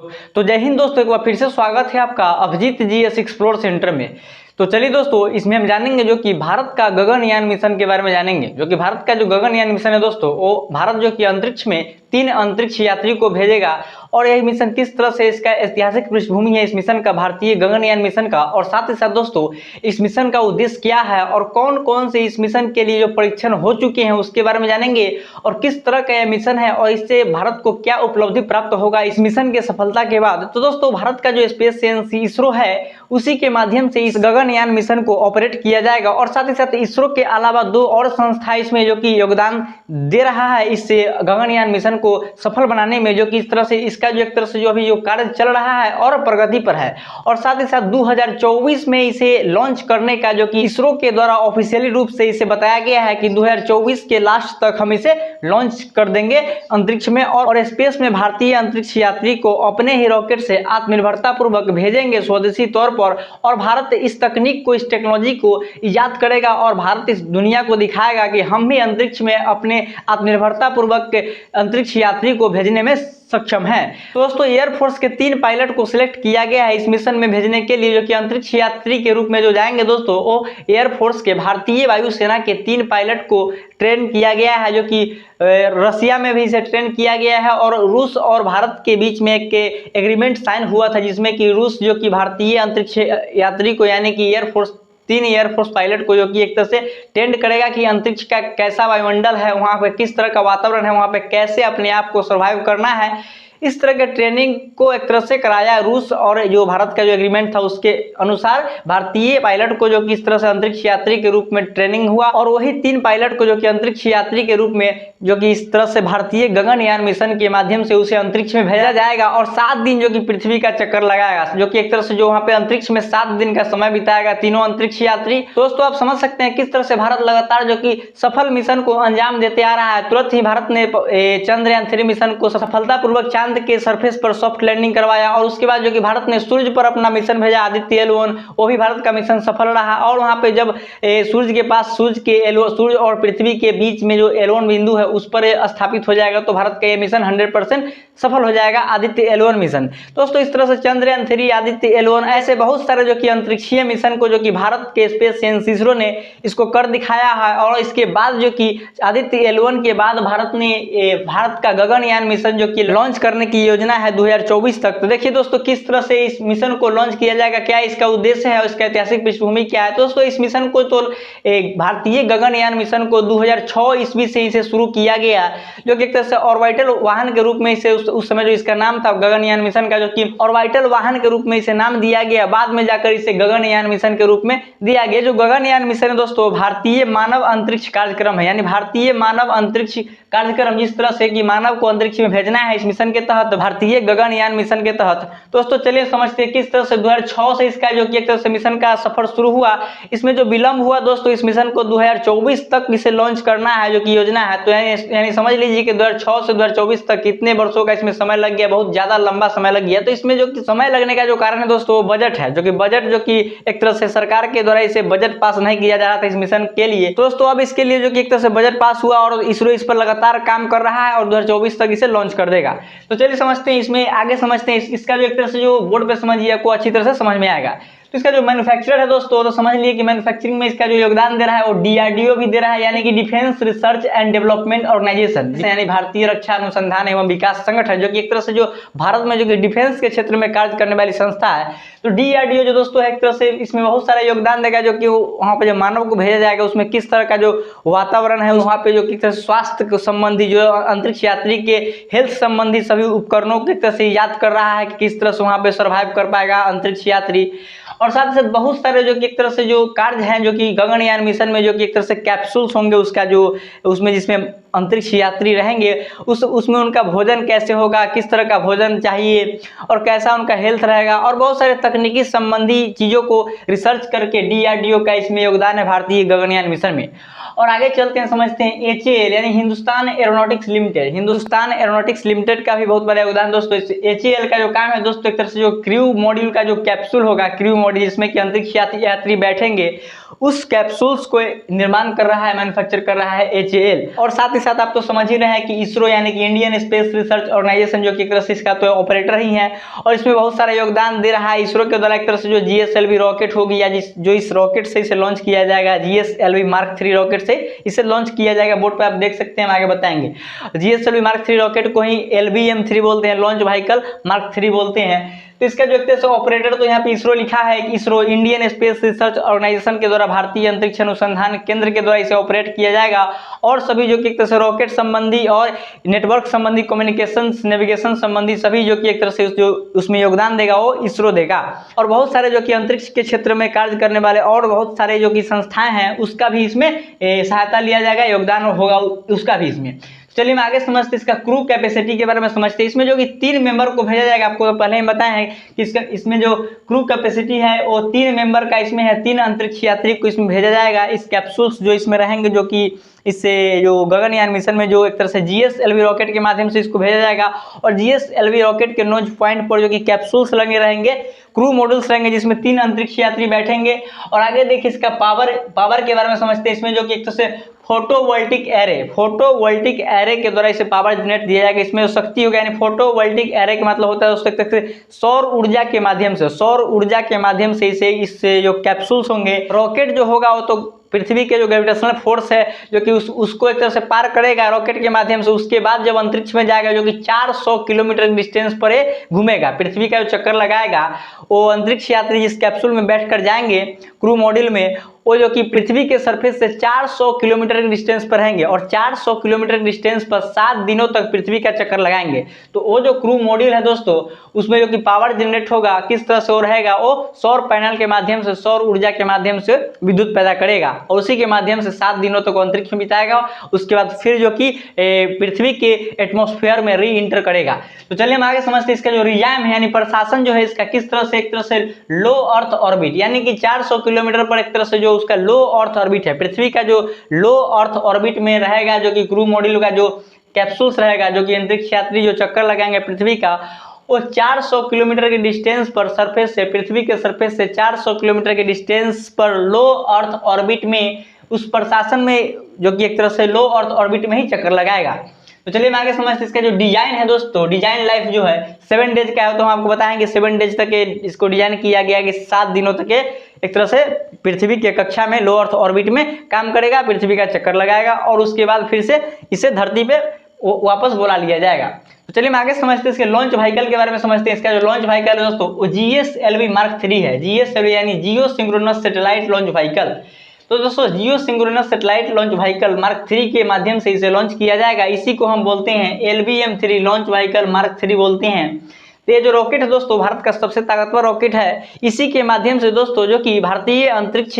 तो जय हिंद दोस्तों, एक बार फिर से स्वागत है आपका अभिजीत जीएस एक्सप्लोर सेंटर में। तो चलिए दोस्तों, इसमें हम जानेंगे जो कि भारत का गगनयान मिशन के बारे में जानेंगे। जो कि भारत का जो गगनयान मिशन है दोस्तों, वो भारत जो कि अंतरिक्ष में 3 अंतरिक्ष यात्री को भेजेगा। और यह मिशन किस तरह से, इसका ऐतिहासिक पृष्ठभूमि है इस मिशन का, भारतीय गगनयान मिशन का, और साथ ही साथ दोस्तों इस मिशन का उद्देश्य क्या है और कौन कौन से इस मिशन के लिए जो परीक्षण हो चुके हैं उसके बारे में जानेंगे। और किस तरह का यह मिशन है और इससे भारत को क्या उपलब्धि प्राप्त होगा इस मिशन के सफलता के बाद। तो दोस्तों भारत का जो स्पेस एजेंसी इसरो है, उसी के माध्यम से इस गगनयान मिशन को ऑपरेट किया जाएगा। और साथ ही साथ इसरो के अलावा 2 और संस्थाएं इसमें जो कि योगदान दे रहा है इस गगनयान मिशन को सफल बनाने में। जो कि इस तरह से इसका जो एक तरह से जो अभी जो कार्य चल रहा है और प्रगति पर है। और साथ ही साथ 2024 में इसे लॉन्च करने का जो कि इसरो के द्वारा ऑफिशियली रूप से इसे बताया गया है कि 2024 के लास्ट तक हम इसे लॉन्च कर देंगे अंतरिक्ष में। और स्पेस में भारतीय अंतरिक्ष यात्री को अपने ही रॉकेट से आत्मनिर्भरता पूर्वक भेजेंगे स्वदेशी तौर पर। और भारत इस तकनीक को, इस टेक्नोलॉजी को इजाद करेगा और भारत इस दुनिया को दिखाएगा कि हम भी अंतरिक्ष में अपने आत्मनिर्भरता पूर्वक अंतरिक्ष यात्री को भेजने में सक्षम है। तो दोस्तों एयरफोर्स के 3 पायलट को सिलेक्ट किया गया है इस मिशन में भेजने के लिए, जो कि अंतरिक्ष यात्री के रूप में जो जाएंगे दोस्तों, वो एयरफोर्स के भारतीय वायुसेना के 3 पायलट को ट्रेन किया गया है। जो कि रसिया में भी इसे ट्रेन किया गया है। और रूस और भारत के बीच में एक एग्रीमेंट साइन हुआ था, जिसमें कि रूस जो कि भारतीय अंतरिक्ष यात्री को यानी कि एयरफोर्स 3 एयरफोर्स पायलट को जो कि एक तरह से टेंड करेगा कि अंतरिक्ष का कैसा वायुमंडल है, वहां पे किस तरह का वातावरण है, वहां पे कैसे अपने आप को सर्वाइव करना है। इस तरह के ट्रेनिंग को एक तरह से कराया रूस। और जो भारत का जो एग्रीमेंट था उसके अनुसार भारतीय पायलट को जो कि इस तरह से अंतरिक्ष यात्री के रूप में ट्रेनिंग हुआ। और वही 3 पायलट को जो कि अंतरिक्ष यात्री के रूप में जो कि इस तरह से भारतीय गगनयान मिशन के माध्यम से उसे अंतरिक्ष में भेजा जाएगा। और 7 दिन जो कि पृथ्वी का चक्कर लगाएगा, जो कि एक तरह से जो वहां पे अंतरिक्ष में 7 दिन का समय बिताएगा तीनों अंतरिक्ष यात्री। दोस्तों आप समझ सकते हैं किस तरह से भारत लगातार जो कि सफल मिशन को अंजाम देते आ रहा है। तुरंत ही भारत ने चंद्रयान 3 मिशन को सफलतापूर्वक चांद के सरफेस पर सॉफ्ट लैंडिंग करवाया। और उसके बाद जो कि भारत ने सूर्य पर अपना मिशन भेजा आदित्य L1, वो भी भारत का मिशन सफल रहा। और वहां पे जब सूर्य के पास सूर्य और पृथ्वी के बीच में जो L1 बिंदु है उस पर स्थापित हो जाएगा, तो भारत का ये मिशन 100% सफल हो जाएगा, आदित्य L1 मिशन। दोस्तों इस तरह से चंद्रयान 3, आदित्य L1, ऐसे बहुत सारे जो कि अंतरिक्षीय मिशन को जो कि भारत के स्पेस एजेंसी इसरो ने इसको कर दिखाया है। और इसके बाद जो कि आदित्य L1 के बाद भारत ने भारत का गगनयान मिशन जो कि लॉन्च करने की योजना है 2024 तक। तो देखिए दोस्तों किस तरह से इस मिशन को लॉन्च किया जाएगा, क्या इसका उद्देश्य है और इसका ऐतिहासिक पृष्ठभूमि क्या है। दोस्तों इस मिशन को तो भारतीय गगनयान मिशन को 2006 ईस्वी से इसे शुरू किया गया, जो कि एक तरह से ऑर्बिटल वाहन के रूप में इसे उस समय जो इसका नाम था गगनयान मिशन का, जो कि ऑर्बिटल वाहन के रूप में इसे नाम दिया गया। बाद में जाकर इसे गगनयान मिशन के रूप में दिया गया। जो गगनयान मिशन है दोस्तों भारतीय मानव अंतरिक्ष कार्यक्रम है, यानी भारतीय मानव अंतरिक्ष कार्यक्रम, जिस तरह से कि मानव को अंतरिक्ष में भेजना है इस मिशन के तहत, भारतीय गगनयान मिशन के तहत। दोस्तों चलिए समझते हैं किस तरह से 2006 से इसका जो कि एक तरह से मिशन का सफर शुरू हुआ। इसमें जो विलंब हुआ दोस्तों, इस मिशन को 2024 तक इसे लॉन्च करना है जो कि योजना है। तो यानी समझ लीजिए कि 2006 से 2024 तक कितने वर्षों का इसमें समय लग गया, बहुत ज्यादा लंबा समय लग गया। तो इसमें जो कि समय लगने का जो कारण है दोस्तों, वो बजट है। जो कि बजट जो कि एक तरह से सरकार के द्वारा इसे बजट पास नहीं किया जा रहा था इस मिशन के लिए। दोस्तों अब इसके लिए जो कि एक तरह से बजट पास हुआ और इसरो इस पर लगातार काम कर रहा है और 2024 तक इसे लॉन्च कर देगा। तो चलिए समझते हैं, इसमें आगे समझते हैं इसका जो एक तरह से जो बोर्ड पे समझिए आपको अच्छी तरह से समझ में आएगा। तो इसका जो मैन्युफैक्चरर है दोस्तों, तो समझ लिए कि मैन्युफैक्चरिंग में इसका जो योगदान दे रहा है वो DRDO भी दे रहा है, यानी कि defence research and development organisation, यानी भारतीय रक्षा अनुसंधान एवं विकास संगठन, जो कि एक तरह से जो भारत में जो कि डिफेंस के क्षेत्र में कार्य करने वाली संस्था है। तो DRDO जो दोस्तों एक तरह से इसमें बहुत सारा योगदान देगा, जो कि वहाँ पे जो मानव को भेजा जाएगा उसमें किस तरह का जो वातावरण है, वहाँ पे जो किस तरह स्वास्थ्य संबंधी जो अंतरिक्ष यात्री के हेल्थ संबंधी सभी उपकरणों की तरह से याद कर रहा है कि किस तरह से वहाँ पे सर्वाइव कर पाएगा अंतरिक्ष यात्री। और साथ ही साथ बहुत सारे जो कि एक तरह से जो कार्य हैं जो कि गगनयान मिशन में जो कि एक तरह से कैप्सूल्स होंगे उसका जो उसमें जिसमें अंतरिक्ष यात्री रहेंगे उसमें उनका भोजन कैसे होगा, किस तरह का भोजन चाहिए और कैसा उनका हेल्थ रहेगा, और बहुत सारे तकनीकी संबंधी चीज़ों को रिसर्च करके DRDO का इसमें योगदान है भारतीय गगनयान मिशन में। और आगे चलते हैं समझते हैं HAL यानी Hindustan aeronautics limited. Hindustan aeronautics limited का भी बहुत बड़ा योगदान दोस्तों। HAL का जो काम है दोस्तों, एक तरह से जो क्रू मॉड्यूल का जो कैप्सूल होगा, क्रू मॉड्यूल जिसमें कि अंतरिक्ष यात्री बैठेंगे, उस कैप्सूल्स को निर्माण कर रहा है, मैन्युफैक्चर कर रहा है HAL। और साथ ही साथ आप तो समझ ही रहे हैं कि इसरो यानी कि इंडियन स्पेस रिसर्च ऑर्गेनाइजेशन जो कि एक तरह से इसका तो ऑपरेटर ही है और इसमें बहुत सारा योगदान दे रहा है। इसरो के द्वारा एक तरह से जो GSLV रॉकेट होगी या जो इस रॉकेट से इसे लॉन्च किया जाएगा, GSLV Mark 3 रॉकेट से इसे लॉन्च किया जाएगा। बोर्ड पर आप देख सकते हैं, हम आगे बताएंगे। GSLV Mark 3 रॉकेट को ही LVM-3 बोलते हैं, लॉन्च व्हीकल Mark 3 बोलते हैं। तो इसका जो एक तरह से ऑपरेटर तो यहाँ पे इसरो लिखा है कि ISRO Indian space research organisation के द्वारा भारतीय अंतरिक्ष अनुसंधान केंद्र के द्वारा इसे ऑपरेट किया जाएगा और सभी जो कि एक तरह से रॉकेट संबंधी और नेटवर्क संबंधी, कम्युनिकेशन, नेविगेशन संबंधी सभी जो कि एक तरह से जो उसमें योगदान देगा वो इसरो देगा। और बहुत सारे जो कि अंतरिक्ष के क्षेत्र में कार्य करने वाले और बहुत सारे जो कि संस्थाएं हैं उसका भी इसमें सहायता लिया जाएगा, योगदान होगा उसका भी इसमें। चलिए मैं आगे समझते इसका क्रू कैपेसिटी के बारे में समझते हैं। इसमें जो कि 3 मेंबर को भेजा जाएगा, आपको तो पहले ही बताया है कि इसमें जो क्रू कैपेसिटी है वो 3 मेंबर का इसमें है। 3 अंतरिक्ष यात्री को इसमें भेजा जाएगा। इस कैप्सूल्स जो इसमें रहेंगे जो कि इससे जो गगनयान मिशन में जो एक तरह से GSLV रॉकेट के माध्यम से इसको भेजा जाएगा और GSLV रॉकेट के नोज पॉइंट पर जो कि कैप्सूल्स लगे रहेंगे, क्रू मॉड्यूल्स रहेंगे जिसमें 3 अंतरिक्ष यात्री बैठेंगे। और आगे देखिए इसका पावर के बारे में समझते हैं। इसमें जो कि एक तरह से फोटोवोल्टिक एरे के द्वारा इसे पावर जनरेट दिया जाएगा। इसमें जो शक्ति होगा यानी फोटोवोल्टिक एरे का मतलब होता है उससे सौर ऊर्जा के माध्यम से इससे जो कैप्सूल्स होंगे, रॉकेट जो होगा वो तो पृथ्वी के जो ग्रेविटेशनल फोर्स है जो कि उसको एक तरह से पार करेगा रॉकेट के माध्यम से। उसके बाद जब अंतरिक्ष में जाएगा जो कि 400 किलोमीटर डिस्टेंस पर घूमेगा, पृथ्वी का जो चक्कर लगाएगा, वो अंतरिक्ष यात्री जिस कैप्सूल में बैठकर जाएंगे क्रू मॉड्यूल में, वो जो कि पृथ्वी के सरफेस से 400 किलोमीटर के डिस्टेंस पर रहेंगे और 400 किलोमीटर के डिस्टेंस पर 7 दिनों तक पृथ्वी का चक्कर लगाएंगे। तो वो जो क्रू मॉड्यूल है दोस्तों, उसमें जो कि पावर जनरेट होगा किस तरह से हो रहेगा, वो सौर पैनल के माध्यम से, सौर ऊर्जा के माध्यम से विद्युत पैदा करेगा और उसी के माध्यम से 7 दिनों तक अंतरिक्ष में बिताएगा। उसके बाद फिर जो कि पृथ्वी के एटमॉस्फेयर में री इंटर करेगा। तो चलिए हम आगे समझते हैं इसका जो रियाम है यानी प्रशासन जो है इसका किस तरह से, एक तरह से लो अर्थ ऑर्बिट यानी कि 400 किलोमीटर पर एक तरह से जो उसका लो अर्थ ऑर्बिट है, पृथ्वी का जो लो अर्थ ऑर्बिट में रहेगा जो कि क्रू मॉड्यूल का जो कैप्सूल्स रहेगा, जो कि अंतरिक्ष यात्री जो चक्कर लगाएंगे पृथ्वी का, वो 400 किलोमीटर के डिस्टेंस पर सरफेस से, पृथ्वी के सरफेस से 400 किलोमीटर के डिस्टेंस पर लो अर्थ ऑर्बिट में, उस प्रशासन में जो कि एक तरह से लो अर्थ ऑर्बिट में ही चक्कर लगाएगा। तो चलिए मैं आगे समझते इसका जो डिजाइन है दोस्तों, डिजाइन लाइफ जो है 7 डेज का है। तो हम आपको बताएंगे 7 डेज तक इसको डिजाइन किया गया कि 7 दिनों तक एक तरह से पृथ्वी के कक्षा में लो अर्थ ऑर्बिट में काम करेगा, पृथ्वी का चक्कर लगाएगा और उसके बाद फिर से इसे धरती पे वापस बुला लिया जाएगा। तो चलिए मैं आगे समझते हैं इसके लॉन्च व्हीकल के बारे में समझते हैं। इसका जो लॉन्च व्हीकल है दोस्तों वो GSLV Mark 3 है। GSLV यानी geo synchronous satellite launch vehicle. तो दोस्तों geo synchronous satellite launch vehicle Mark 3 के माध्यम से इसे लॉन्च किया जाएगा। इसी को हम बोलते हैं LVM-3 लॉन्च व्हीकल Mark 3 बोलते हैं। तो ये जो रॉकेट है दोस्तों भारत का सबसे ताकतवर रॉकेट है। इसी के माध्यम से दोस्तों जो कि भारतीय अंतरिक्ष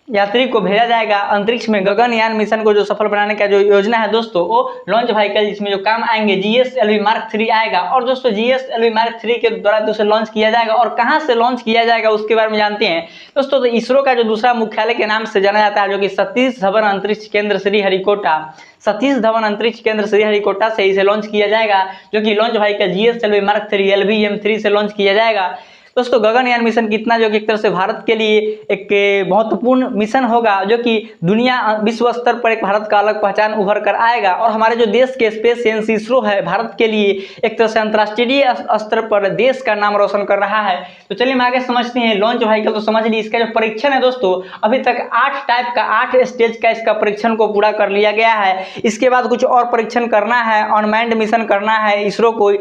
यात्री को भेजा जाएगा अंतरिक्ष में, गगनयान मिशन को जो सफल बनाने का जो योजना है दोस्तों, वो लॉन्च व्हीकल जिसमें जो काम आएंगे GSLV Mark 3 आएगा। और दोस्तों GSLV Mark 3 के द्वारा उसे लॉन्च किया जाएगा और कहां से लॉन्च किया जाएगा उसके बारे में जानते हैं दोस्तों। तो इसरो का जो दूसरा मुख्यालय के नाम से जाना जाता है जो कि सतीश धवन अंतरिक्ष केंद्र श्रीहरिकोटा, सतीश धवन अंतरिक्ष केंद्र श्रीहरिकोटा से इसे लॉन्च किया जाएगा, जो कि launch vehicle GSLV Mark 3 LVM-3 से लॉन्च किया जाएगा। दोस्तों गगनयान मिशन कितना जो कि एक तरह से भारत के लिए एक महत्वपूर्ण मिशन होगा, जो कि दुनिया विश्व स्तर पर एक भारत का अलग पहचान उभर कर आएगा। और हमारे जो देश के स्पेस एजेंसी इसरो है भारत के लिए एक तरह से अंतर्राष्ट्रीय स्तर पर देश का नाम रोशन कर रहा है। तो चलिए हम आगे समझते हैं लॉन्च व्हीकल। तो समझ लीजिए इसका जो परीक्षण है दोस्तों, अभी तक 8 टाइप का 8 स्टेज का इसका परीक्षण को पूरा कर लिया गया है। इसके बाद कुछ और परीक्षण करना है, अनमैन्ड मिशन करना है इसरो को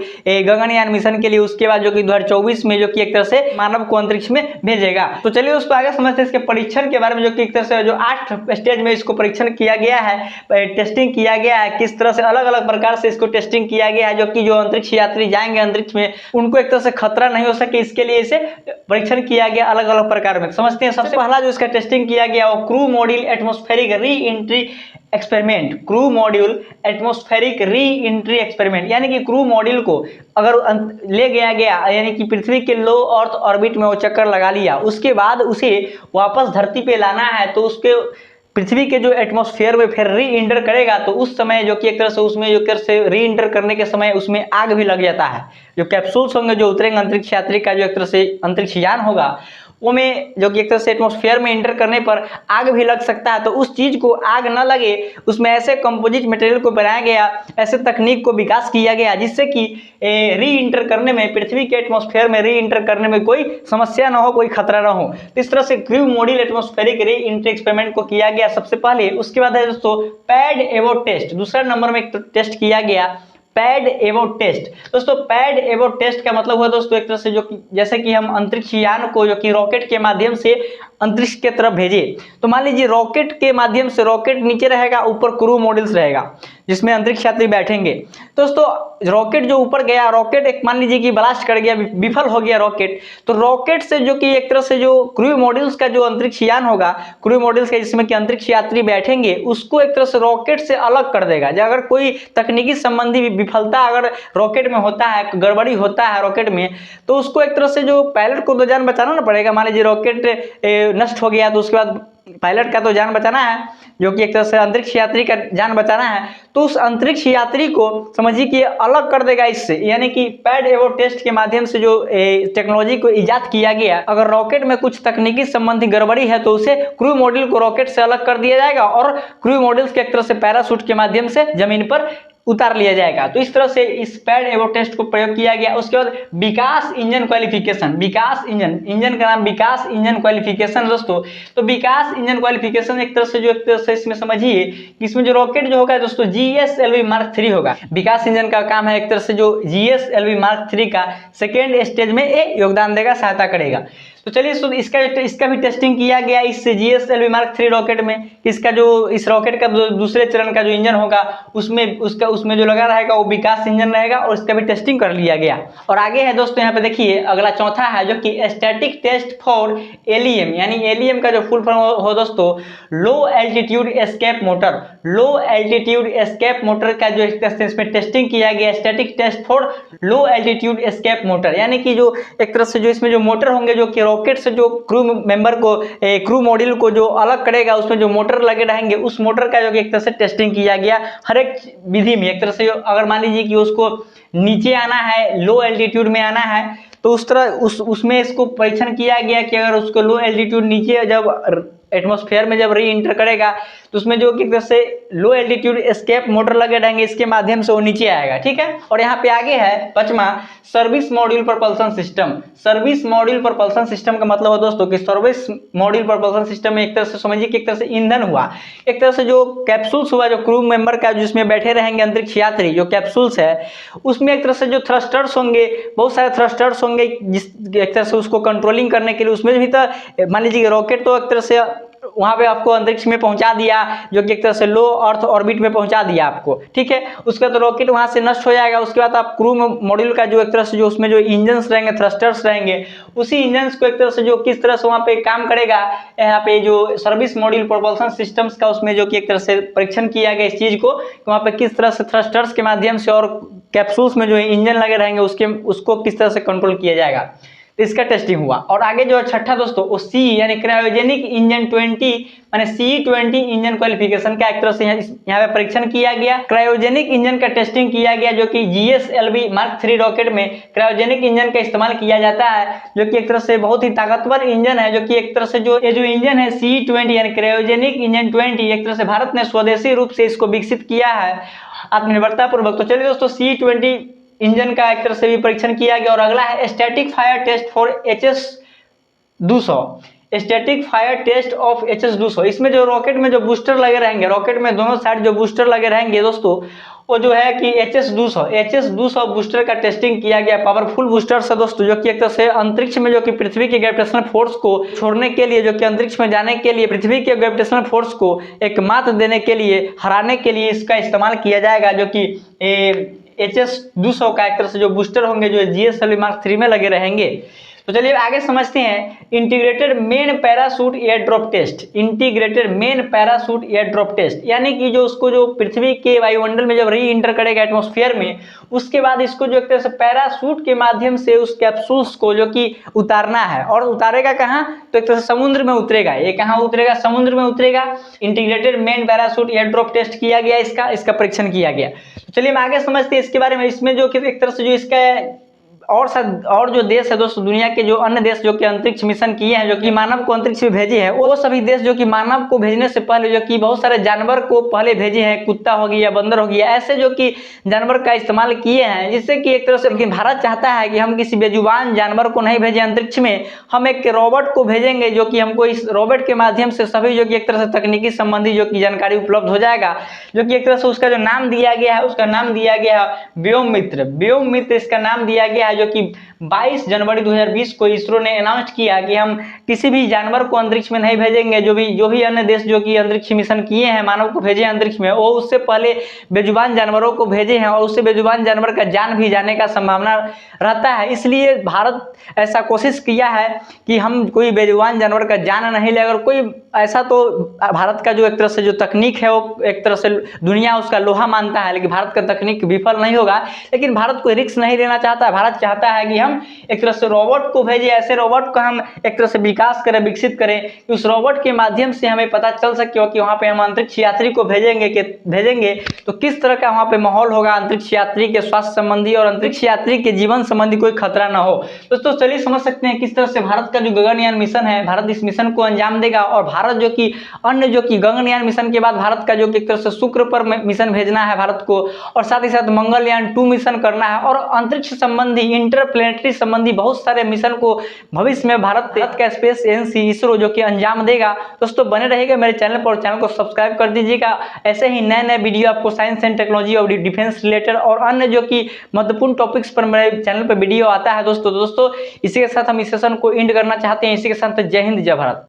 गगनयान मिशन के लिए। उसके बाद जो कि 2024 में जो कि एक से मानव को अंतरिक्ष में भेजेगा। तो चलिए उसको आगे समझते हैं इसके परीक्षण के बारे में, जो कि एक तरह से जो 8 स्टेज में इसको परीक्षण किया गया है, टेस्टिंग किया गया है, किस तरह से अलग अलग प्रकार से इसको टेस्टिंग किया गया है, जो कि जो अंतरिक्ष यात्री जाएंगे अंतरिक्ष में उनको एक तरह से खतरा नहीं हो सके, इसके लिए इसे परीक्षण किया गया अलग अलग प्रकार में। समझते हैं सबसे पहला जो इसका टेस्टिंग किया गया वो crew module atmospheric re entry experiment, crew module atmospheric re entry experiment, यानी कि क्रू मॉड्यूल को अगर ले गया यानी कि पृथ्वी के लो अर्थ ऑर्बिट में वो चक्कर लगा लिया, उसके बाद उसे वापस धरती पे लाना है, तो उसके पृथ्वी के जो एटमॉस्फेयर में फिर री इंटर करेगा, तो उस समय जो कि एक तरह से उसमें जो कर से री इंटर करने के समय उसमें आग भी लग जाता है। जो कैप्सूल्स होंगे जो उतरेंगे अंतरिक्ष यात्री का जो एक तरह से अंतरिक्ष यान होगा, वो में जो कि एक तरह से एटमॉस्फेयर में इंटर करने पर आग भी लग सकता है। तो उस चीज को आग न लगे उसमें ऐसे कंपोजिट मटेरियल को बनाया गया, ऐसे तकनीक को विकास किया गया जिससे कि री इंटर करने में, पृथ्वी के एटमॉस्फेयर में री इंटर करने में कोई समस्या ना हो, कोई खतरा ना हो। तो इस तरह से क्रू मॉड्यूल एटमॉस्फेरिक री इंटर एक्सपेरिमेंट को किया गया सबसे पहले। उसके बाद है दोस्तों पैड एबोट टेस्ट, दूसरा नंबर में एक टेस्ट किया गया पैड एबोट टेस्ट। दोस्तों पैड एबोट टेस्ट का मतलब हुआ दोस्तों एक तरह से जो कि जैसे कि हम अंतरिक्ष यान को जो कि रॉकेट के माध्यम से अंतरिक्ष के तरफ भेजे, तो मान लीजिए रॉकेट के माध्यम से, रॉकेट नीचे रहेगा, ऊपर क्रू मॉड्यूल्स रहेगा जिसमें अंतरिक्ष यात्री बैठेंगे। दोस्तों रॉकेट जो ऊपर गया, रॉकेट एक मान लीजिए कि ब्लास्ट कर गया, विफल हो गया रॉकेट, तो रॉकेट से जो कि एक तरह से जो क्रू मॉड्यूल्स का जो अंतरिक्ष यान होगा, क्रू मॉड्यूल्स का जिसमें कि अंतरिक्ष यात्री बैठेंगे, उसको एक तरह से रॉकेट से अलग कर देगा। अगर कोई तकनीकी संबंधी विफलता अगर रॉकेट में होता है, गड़बड़ी होता है रॉकेट में, तो उसको एक तरह से जो पायलट को तो जान बचाना ना पड़ेगा। मान लीजिए रॉकेट नष्ट हो गया तो उसके बाद पायलट का तो जान बचाना है, जो कि एक तरह से अंतरिक्ष यात्री का जान बचाना है। तो उस अंतरिक्ष यात्री को समझिए कि अलग कर देगा इससे, यानी कि पैड एबोट टेस्ट के माध्यम से जो टेक्नोलॉजी को इजाद किया गया, अगर रॉकेट में कुछ तकनीकी संबंधी गड़बड़ी है तो उसे क्रू मॉड्यूल को रॉकेट से अलग कर दिया जाएगा और क्रू मॉड्यूल्स के एक तरह से पैराशूट के माध्यम से जमीन पर उतार लिया जाएगा। तो इस तरह से इस पैड एबोट टेस्ट को प्रयोग किया गया। उसके बाद विकास इंजन क्वालिफिकेशन, विकास इंजन का नाम विकास इंजन क्वालिफिकेशन दोस्तों। तो विकास इंजन क्वालिफिकेशन एक तरह से जो एक तरह से इसमें समझिए कि इसमें जो रॉकेट जो होगा दोस्तों GSLV Mark 3 होगा। विकास इंजन का काम है एक तरह से जो GSLV Mark 3 का सेकेंड स्टेज में ये योगदान देगा, सहायता करेगा। तो चलिए इसका भी टेस्टिंग किया गया इस GSLV Mark 3 रॉकेट में। इसका जो इस रॉकेट का दूसरे चरण का जो इंजन होगा उसमें जो लगा रहेगा वो विकास इंजन रहेगा, और इसका भी टेस्टिंग कर लिया गया। और आगे है दोस्तों यहाँ पे देखिए अगला चौथा है जो कि स्टैटिक टेस्ट फॉर एलियम, यानी एलियम का जो फुल फॉर्म हो दोस्तों low altitude escape motor. Low altitude escape motor का जो इसमें टेस्टिंग किया गया, static test for low altitude escape motor, यानी कि जो एक तरह से जो इसमें जो मोटर होंगे जो कि रॉकेट से जो क्रू मेंबर को, क्रू मॉड्यूल को जो अलग करेगा, उसमें जो मोटर लगे रहेंगे, उस मोटर का जो एक तरह से टेस्टिंग किया गया हर एक विधि में। एक तरह से अगर मान लीजिए कि उसको नीचे आना है, लो एल्टीट्यूड में आना है, तो उस तरह उसमें इसको परीक्षण किया गया कि अगर उसको लो एल्टीट्यूड नीचे जब एटमॉस्फेयर में जब री इंटर करेगा तो उसमें जो कि जैसे लो एल्टीट्यूड एस्केप मोटर लगे रहेंगे, इसके माध्यम से वो नीचे आएगा, ठीक है। और यहाँ पे आगे है पांचवा service module propulsion system. Service module propulsion system का मतलब है दोस्तों कि सर्विस मॉड्यूल प्रपल्सन सिस्टम में एक तरह से समझिए कि एक तरह से ईंधन हुआ, एक तरह से जो कैप्सूल्स हुआ, जो क्रू मेंबर का जिसमें बैठे रहेंगे अंतरिक्ष यात्री, जो कैप्सूल्स है उसमें एक तरह से जो थ्रस्टर्स होंगे, बहुत सारे थ्रस्टर्स होंगे, जिस एक तरह से उसको कंट्रोलिंग करने के लिए उसमें भी तो मान लीजिए रॉकेट तो एक तरह से वहां पे आपको अंतरिक्ष में पहुंचा दिया, जो कि एक तरह से लो अर्थ ऑर्बिट में पहुंचा दिया आपको, ठीक है। उसके बाद रॉकेट वहां से नष्ट हो जाएगा। उसके बाद आप क्रू मॉड्यूल का जो एक तरह से जो उसमें जो इंजन्स रहेंगे, थ्रस्टर्स रहेंगे, उसी इंजन्स को एक तरह से जो किस तरह से वहां पे काम करेगा, यहाँ पे जो सर्विस मॉड्यूल प्रोपल्सन सिस्टम्स का उसमें जो कि एक तरह से परीक्षण किया गया इस चीज को, वहां पे किस तरह से थ्रस्टर्स के माध्यम से और कैप्सूल्स में जो इंजन लगे रहेंगे उसको किस तरह से कंट्रोल किया जाएगा, तो इसका टेस्टिंग हुआ। और आगे जो छठा दोस्तों वो सी यानी क्रायोजेनिक इंजन 20 माने C20 इंजन क्वालिफिकेशन का एक तरह से यहाँ पे परीक्षण किया गया। क्रायोजेनिक इंजन का टेस्टिंग किया गया, जो कि GSLV Mark 3 रॉकेट में क्रायोजेनिक इंजन का इस्तेमाल किया जाता है, जो कि एक तरह से बहुत ही ताकतवर इंजन है, जो कि एक तरह से जो ये जो इंजन है C20 यानी क्रायोजेनिक इंजन 20, एक तरह से भारत ने स्वदेशी रूप से इसको विकसित किया है आत्मनिर्भरता पूर्वक। तो चलिए दोस्तों C20 इंजन का एक तरह से भी परीक्षण किया गया। और अगला है static fire test for HS-200, static fire test of HS-200। इसमें जो रॉकेट में जो बूस्टर लगे रहेंगे, रॉकेट में दोनों साइड जो बूस्टर लगे रहेंगे दोस्तों, वो जो है कि HS-200 बूस्टर का टेस्टिंग किया गया। पावरफुल बूस्टर है दोस्तों, जो कि एक तरह से अंतरिक्ष में जो कि पृथ्वी के ग्रेविटेशनल फोर्स को छोड़ने के लिए, जो कि अंतरिक्ष में जाने के लिए पृथ्वी के ग्रेविटेशनल फोर्स को एक मात देने के लिए, हराने के लिए इसका इस्तेमाल किया जाएगा, जो कि HS-200 का एक तरह से जो बूस्टर होंगे जो GSLV Mark 3 में लगे रहेंगे। तो चलिए आगे समझते हैं integrated main parachute air drop test. Integrated main parachute air drop test, यानी कि जो उसको जो पृथ्वी के वायुमंडल में जब री इंटर करेगा एटमॉस्फेयर में, उसके बाद इसको जो एक तरह से पैराशूट के माध्यम से उस कैप्सूल्स को जो कि उतारना है। और उतारेगा कहाँ, तो एक तरह से समुद्र में उतरेगा। ये कहाँ उतरेगा, समुद्र में उतरेगा। Integrated main parachute air drop test किया गया, इसका परीक्षण किया गया। तो चलिए हम आगे समझते हैं इसके बारे में। इसमें जो कि एक तरह से जो इसका और जो देश है दोस्तों, दुनिया के जो अन्य देश जो कि अंतरिक्ष मिशन किए हैं, जो कि मानव को अंतरिक्ष में भेजे हैं, वो सभी देश जो कि मानव को भेजने से पहले जो कि बहुत सारे जानवर को पहले भेजे हैं, कुत्ता हो गया, बंदर हो गया, ऐसे जो कि जानवर का इस्तेमाल किए हैं, जिससे कि एक तरह से, लेकिन भारत चाहता है कि हम किसी बेजुबान जानवर को नहीं भेजें अंतरिक्ष में, हम एक रोबोट को भेजेंगे, जो कि हमको इस रोबोट के माध्यम से सभी जो कि एक तरह से तकनीकी संबंधी जो कि जानकारी उपलब्ध हो जाएगा, जो कि एक तरह से उसका जो नाम दिया गया है, उसका नाम दिया गया है व्योममित्र। व्योममित्र इसका नाम दिया गया है, जो कि 22 जनवरी 2020 को इसरो ने अनाउंस किया कि हम किसी भी जानवर को अंतरिक्ष में नहीं भेजेंगे। जो भी अन्य देश जो कि अंतरिक्ष मिशन किए हैं, मानव को भेजे हैं अंतरिक्ष में, वो उससे पहले बेजुबान जानवरों को भेजे हैं, और उससे बेजुबान जानवर का जान भी जाने का संभावना रहता है। इसलिए भारत ऐसा कोशिश किया है कि हम कोई बेजुबान जानवर का जान नहीं ले। अगर कोई ऐसा, तो भारत का जो एक तरह से जो तकनीक है, वो एक तरह से दुनिया उसका लोहा मानता है, लेकिन भारत का तकनीक विफल नहीं होगा। लेकिन भारत कोई रिस्क नहीं लेना चाहता है। भारत चाहता है कि हम एक तरह से रोबोट को भेजें, ऐसे रोबोट का हम एक तरह से विकास करें, विकसित करें कि उस रोबोट के माध्यम से हमें पता चल सके कि वहाँ पे हम अंतरिक्ष यात्री को भेजेंगे तो किस तरह का वहाँ पे माहौल होगा, अंतरिक्ष यात्री के स्वास्थ्य संबंधी और अंतरिक्ष यात्री के जीवन संबंधी कोई खतरा ना हो। दोस्तों चलिए समझ सकते हैं किस तरह से भारत का जो गगनयान मिशन है, भारत इस मिशन को अंजाम देगा। और भारत जो कि अन्य जो कि गगनयान मिशन के बाद भारत का जो कि एक तरह से शुक्र पर मिशन भेजना है भारत को, और साथ ही साथ मंगलयान 2 मिशन करना है, और अंतरिक्ष संबंधी इंटरप्लेनेटरी संबंधी बहुत सारे मिशन को भविष्य में भारत का स्पेस एजेंसी इसरो जो कि अंजाम देगा। दोस्तों बने रहिएगा मेरे चैनल पर, चैनल को सब्सक्राइब कर दीजिएगा। ऐसे ही नए नए वीडियो आपको साइंस एंड टेक्नोलॉजी और डिफेंस रिलेटेड और अन्य जो कि महत्वपूर्ण टॉपिक्स पर मेरे चैनल पर वीडियो आता है। दोस्तों इसी के साथ हम इस सेशन को एंड करना चाहते हैं। इसी के साथ जय हिंद, जय भारत।